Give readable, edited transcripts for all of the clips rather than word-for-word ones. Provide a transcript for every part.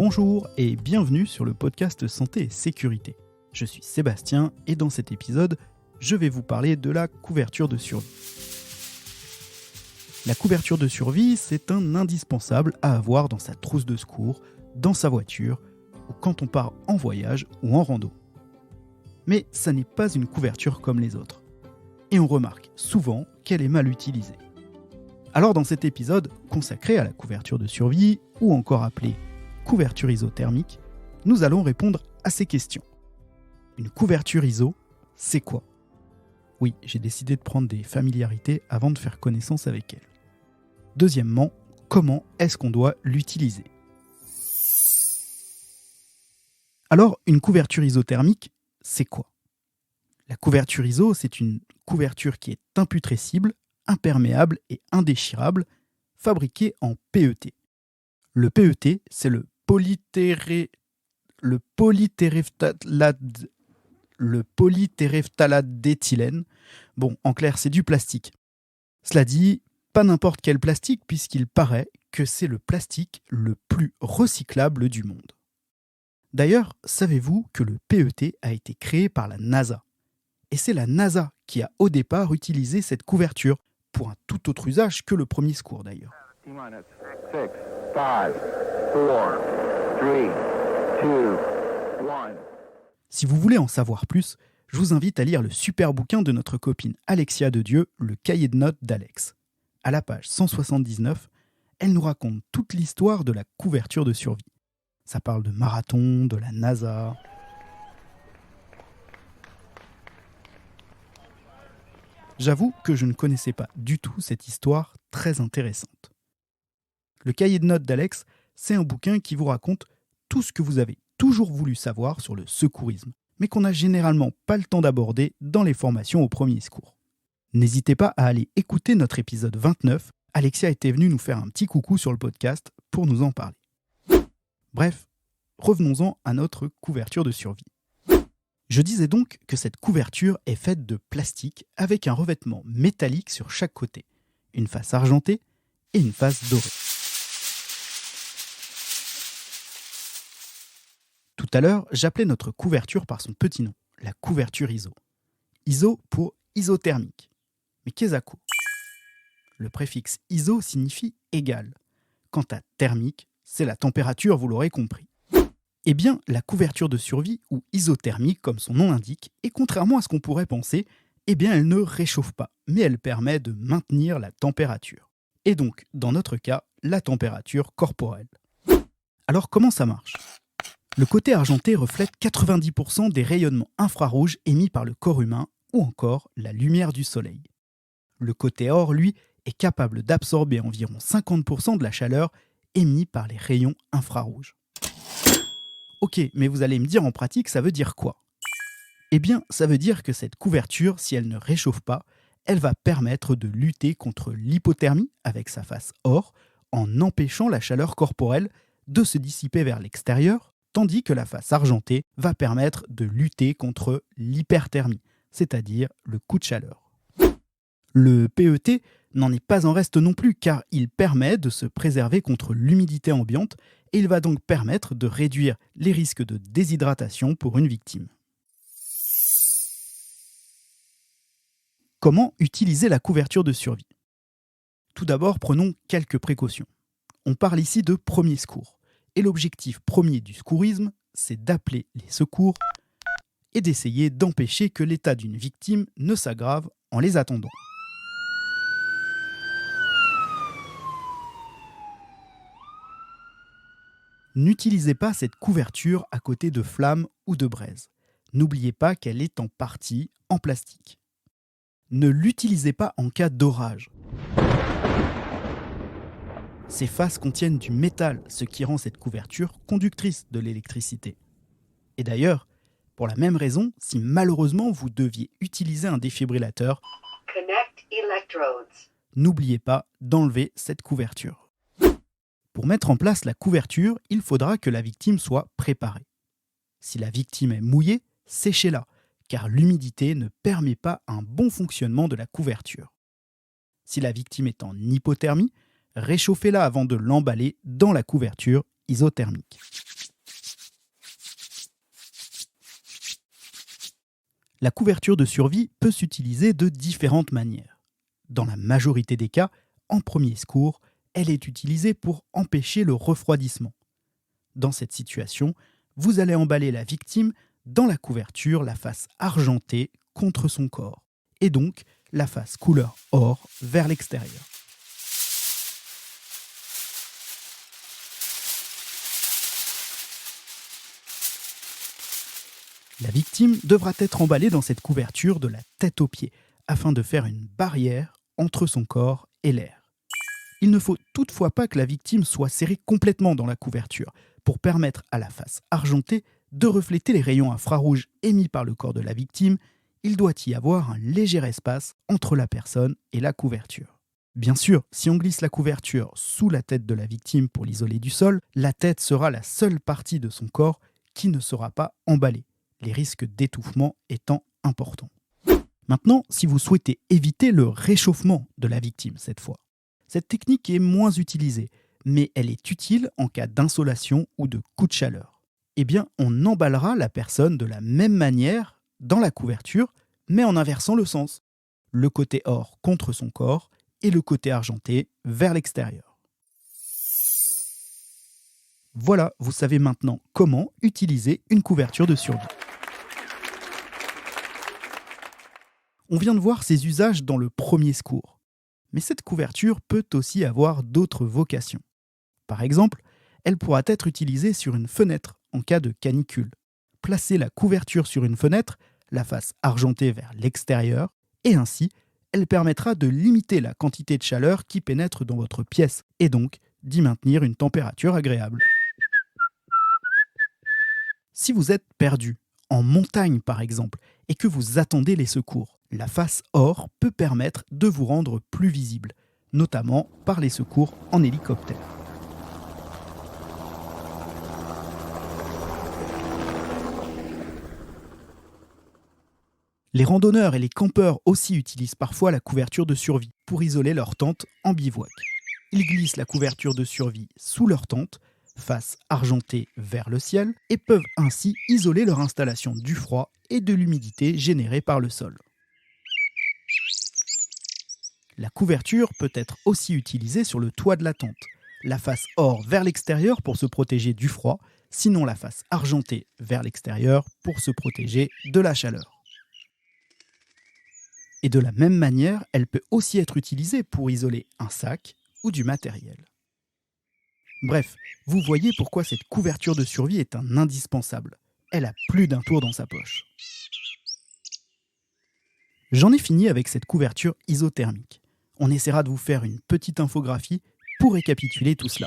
Bonjour et bienvenue sur le podcast Santé et Sécurité. Je suis Sébastien et dans cet épisode, je vais vous parler de la couverture de survie. La couverture de survie, c'est un indispensable à avoir dans sa trousse de secours, dans sa voiture ou quand on part en voyage ou en rando. Mais ça n'est pas une couverture comme les autres. Et on remarque souvent qu'elle est mal utilisée. Alors dans cet épisode consacré à la couverture de survie, ou encore appelée couverture isothermique, nous allons répondre à ces questions. Une couverture ISO, c'est quoi ? Oui, j'ai décidé de prendre des familiarités avant de faire connaissance avec elle. Deuxièmement, comment est-ce qu'on doit l'utiliser ? Alors, une couverture isothermique, c'est quoi ? La couverture ISO, c'est une couverture qui est imputrescible, imperméable et indéchirable, fabriquée en PET. Le PET, c'est le polytéréphtalate d'éthylène. Bon, en clair, c'est du plastique. Cela dit, pas n'importe quel plastique, puisqu'il paraît que c'est le plastique le plus recyclable du monde. D'ailleurs, savez-vous que le PET a été créé par la NASA ? Et c'est la NASA qui a au départ utilisé cette couverture, pour un tout autre usage que le premier secours d'ailleurs. 6, 5, 4, 3, 2, 1. Si vous voulez en savoir plus, je vous invite à lire le super bouquin de notre copine Alexia Dedieu, Le cahier de notes d'Alex. À la page 179, elle nous raconte toute l'histoire de la couverture de survie. Ça parle de marathon, de la NASA. J'avoue que je ne connaissais pas du tout cette histoire très intéressante. Le cahier de notes d'Alex, c'est un bouquin qui vous raconte tout ce que vous avez toujours voulu savoir sur le secourisme, mais qu'on n'a généralement pas le temps d'aborder dans les formations au premier secours. N'hésitez pas à aller écouter notre épisode 29. Alexia était venue nous faire un petit coucou sur le podcast pour nous en parler. Bref, revenons-en à notre couverture de survie. Je disais donc que cette couverture est faite de plastique avec un revêtement métallique sur chaque côté, une face argentée et une face dorée. Tout à l'heure, j'appelais notre couverture par son petit nom, la couverture ISO. ISO pour isothermique. Mais qu'est-ce à quoi ? Le préfixe ISO signifie égal. Quant à thermique, c'est la température, vous l'aurez compris. Eh bien, la couverture de survie, ou isothermique comme son nom l'indique, et contrairement à ce qu'on pourrait penser, eh bien elle ne réchauffe pas, mais elle permet de maintenir la température. Et donc, dans notre cas, la température corporelle. Alors comment ça marche ? Le côté argenté reflète 90% des rayonnements infrarouges émis par le corps humain, ou encore la lumière du soleil. Le côté or, lui, est capable d'absorber environ 50% de la chaleur émise par les rayons infrarouges. Ok, mais vous allez me dire en pratique, ça veut dire quoi ? Eh bien, ça veut dire que cette couverture, si elle ne réchauffe pas, elle va permettre de lutter contre l'hypothermie avec sa face or, en empêchant la chaleur corporelle de se dissiper vers l'extérieur, tandis que la face argentée va permettre de lutter contre l'hyperthermie, c'est-à-dire le coup de chaleur. Le PET n'en est pas en reste non plus, car il permet de se préserver contre l'humidité ambiante et il va donc permettre de réduire les risques de déshydratation pour une victime. Comment utiliser la couverture de survie ? Tout d'abord, prenons quelques précautions. On parle ici de premier secours, et l'objectif premier du secourisme, c'est d'appeler les secours et d'essayer d'empêcher que l'état d'une victime ne s'aggrave en les attendant. N'utilisez pas cette couverture à côté de flammes ou de braises. N'oubliez pas qu'elle est en partie en plastique. Ne l'utilisez pas en cas d'orage. Ces faces contiennent du métal, ce qui rend cette couverture conductrice de l'électricité. Et d'ailleurs, pour la même raison, si malheureusement vous deviez utiliser un défibrillateur, n'oubliez pas d'enlever cette couverture. Pour mettre en place la couverture, il faudra que la victime soit préparée. Si la victime est mouillée, séchez-la, car l'humidité ne permet pas un bon fonctionnement de la couverture. Si la victime est en hypothermie, réchauffez-la avant de l'emballer dans la couverture isothermique. La couverture de survie peut s'utiliser de différentes manières. Dans la majorité des cas, en premier secours, elle est utilisée pour empêcher le refroidissement. Dans cette situation, vous allez emballer la victime dans la couverture, la face argentée contre son corps, et donc la face couleur or vers l'extérieur. La victime devra être emballée dans cette couverture de la tête aux pieds, afin de faire une barrière entre son corps et l'air. Il ne faut toutefois pas que la victime soit serrée complètement dans la couverture, pour permettre à la face argentée de refléter les rayons infrarouges émis par le corps de la victime. Il doit y avoir un léger espace entre la personne et la couverture. Bien sûr, si on glisse la couverture sous la tête de la victime pour l'isoler du sol, la tête sera la seule partie de son corps qui ne sera pas emballée, les risques d'étouffement étant importants. Maintenant, si vous souhaitez éviter le réchauffement de la victime cette fois, cette technique est moins utilisée, mais elle est utile en cas d'insolation ou de coup de chaleur. Eh bien, on emballera la personne de la même manière dans la couverture, mais en inversant le sens. Le côté or contre son corps et le côté argenté vers l'extérieur. Voilà, vous savez maintenant comment utiliser une couverture de survie. On vient de voir ses usages dans le premier secours. Mais cette couverture peut aussi avoir d'autres vocations. Par exemple, elle pourra être utilisée sur une fenêtre en cas de canicule. Placez la couverture sur une fenêtre, la face argentée vers l'extérieur, et ainsi, elle permettra de limiter la quantité de chaleur qui pénètre dans votre pièce, et donc d'y maintenir une température agréable. Si vous êtes perdu, en montagne par exemple, et que vous attendez les secours, la face or peut permettre de vous rendre plus visible, notamment par les secours en hélicoptère. Les randonneurs et les campeurs aussi utilisent parfois la couverture de survie pour isoler leur tente en bivouac. Ils glissent la couverture de survie sous leur tente, face argentée vers le ciel, et peuvent ainsi isoler leur installation du froid et de l'humidité générée par le sol. La couverture peut être aussi utilisée sur le toit de la tente, la face or vers l'extérieur pour se protéger du froid, sinon la face argentée vers l'extérieur pour se protéger de la chaleur. Et de la même manière, elle peut aussi être utilisée pour isoler un sac ou du matériel. Bref, vous voyez pourquoi cette couverture de survie est un indispensable. Elle a plus d'un tour dans sa poche. J'en ai fini avec cette couverture isothermique. On essaiera de vous faire une petite infographie pour récapituler tout cela.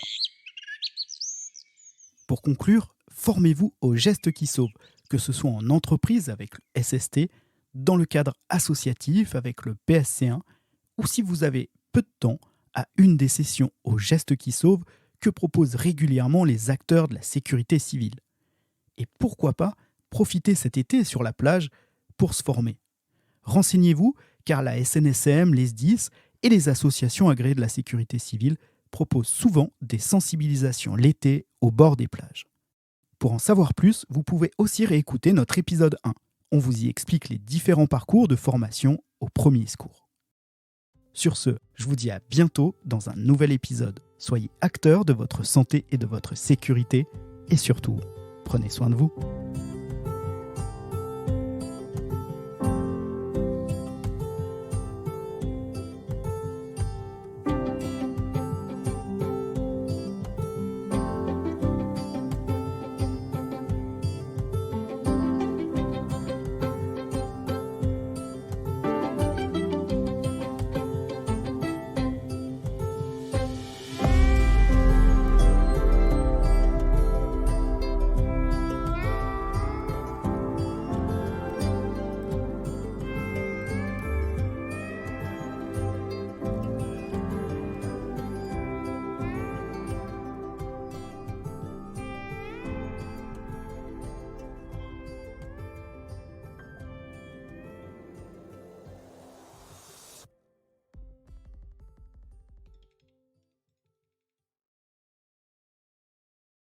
Pour conclure, formez-vous aux gestes qui sauvent, que ce soit en entreprise avec le SST, dans le cadre associatif avec le PSC1, ou si vous avez peu de temps, à une des sessions aux gestes qui sauvent que proposent régulièrement les acteurs de la sécurité civile. Et pourquoi pas profiter cet été sur la plage pour se former. Renseignez-vous, car la SNSM, les SDIS et les associations agréées de la sécurité civile proposent souvent des sensibilisations l'été au bord des plages. Pour en savoir plus, vous pouvez aussi réécouter notre épisode 1. On vous y explique les différents parcours de formation au premier secours. Sur ce, je vous dis à bientôt dans un nouvel épisode. Soyez acteurs de votre santé et de votre sécurité et surtout, prenez soin de vous.